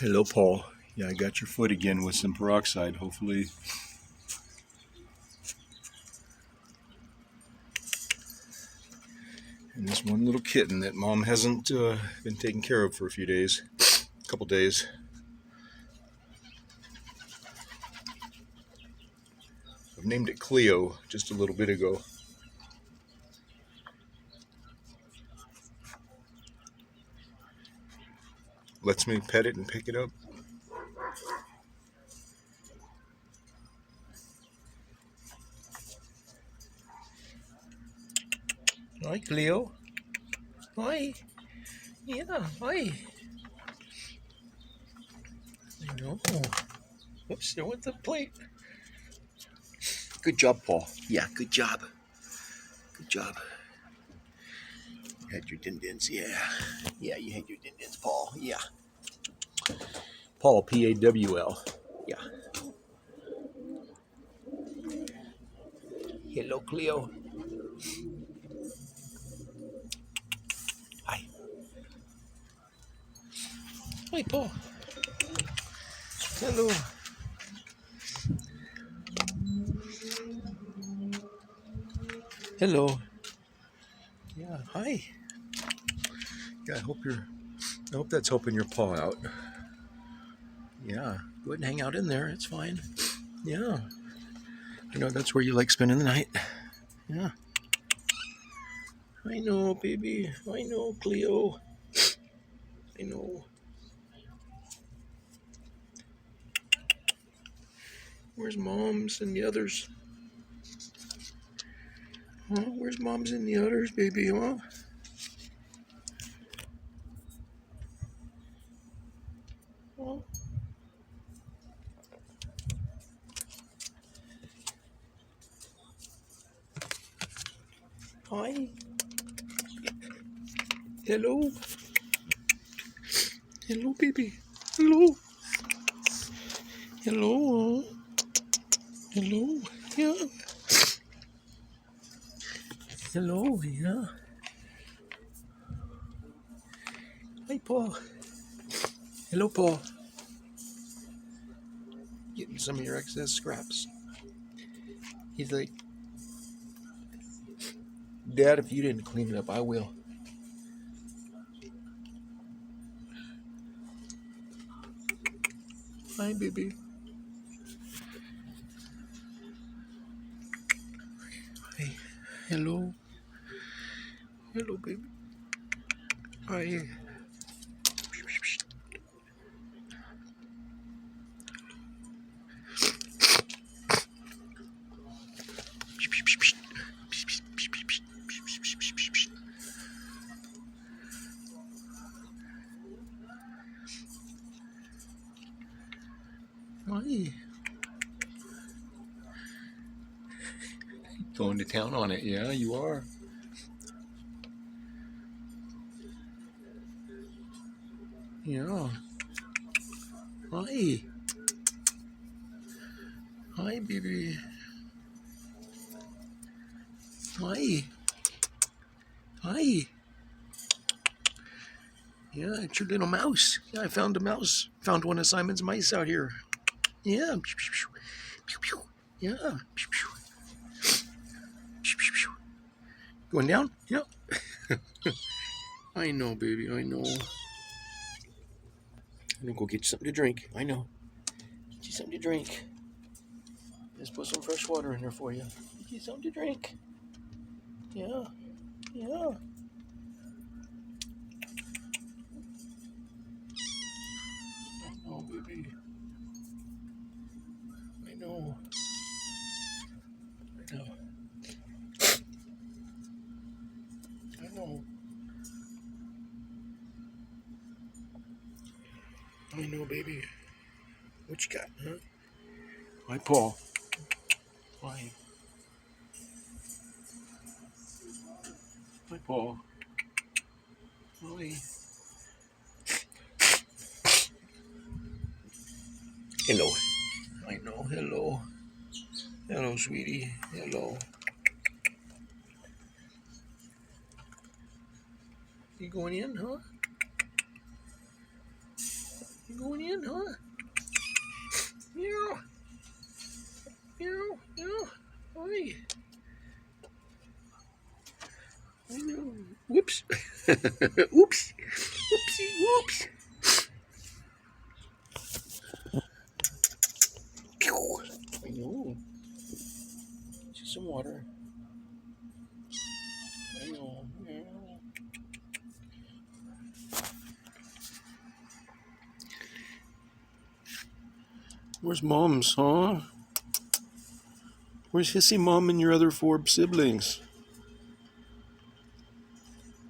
Hello, Paul. Yeah, I got your foot again with some peroxide, hopefully. And this one little kitten that Mom hasn't been taking care of for a few days, a couple days. I've named it Cleo just a little bit ago. Lets me pet it and pick it up. Hi, Cleo. Hi. Yeah, hi. I know. Whoops, there went the plate. Good job, Paul. Yeah, good job. Good job. You had your din-dins, yeah. Yeah, you had your din-dins, Paul. Yeah. Paul, Pawl. Yeah. Hello, Cleo. Hi. Hi, Paul. Hello. Hello. Yeah, hi. Yeah, I hope that's helping your paw out. Yeah, go ahead and hang out in there. It's fine. Yeah. I know that's where you like spending the night. Yeah. I know, baby. I know, Cleo. I know. Where's Mom's and the others? Huh? Where's Mom's and the others, baby? Huh? Huh? Hi. Hello. Hello, baby. Hello. Hello. Hello. Yeah. Hello. Yeah. Hi, Paul. Hello, Paul. Getting some of your excess scraps. He's like, Dad, if you didn't clean it up, I will. Hi, baby. Hi. Hello. Hello, baby. Hi. Hi. Going to town on it. Yeah, you are. Yeah. Hi. Hi, baby. Hi. Hi. Yeah, it's your little mouse. Yeah, I found a mouse. Found one of Simon's mice out here. Yeah. Yeah. Going down? Yeah. I know, baby. I know. I'm gonna go get you something to drink. I know. Get you something to drink. Just put some fresh water in there for you. Get you something to drink. Yeah. Yeah. I know, baby. I know. I know. I know. I know, baby. What you got, huh? Hi, Paul. Hi. Hi, Paul. Hi. Hello. I know. Hello. Hello, sweetie. Hello. You going in, huh? You going in, huh? Yeah. Yeah. Hi. I know. Whoops. Oops. Oopsie. Whoops. I know. Just some water. I know. Yeah. Where's Mom's, huh? Where's Hissy Mom and your other 4 siblings?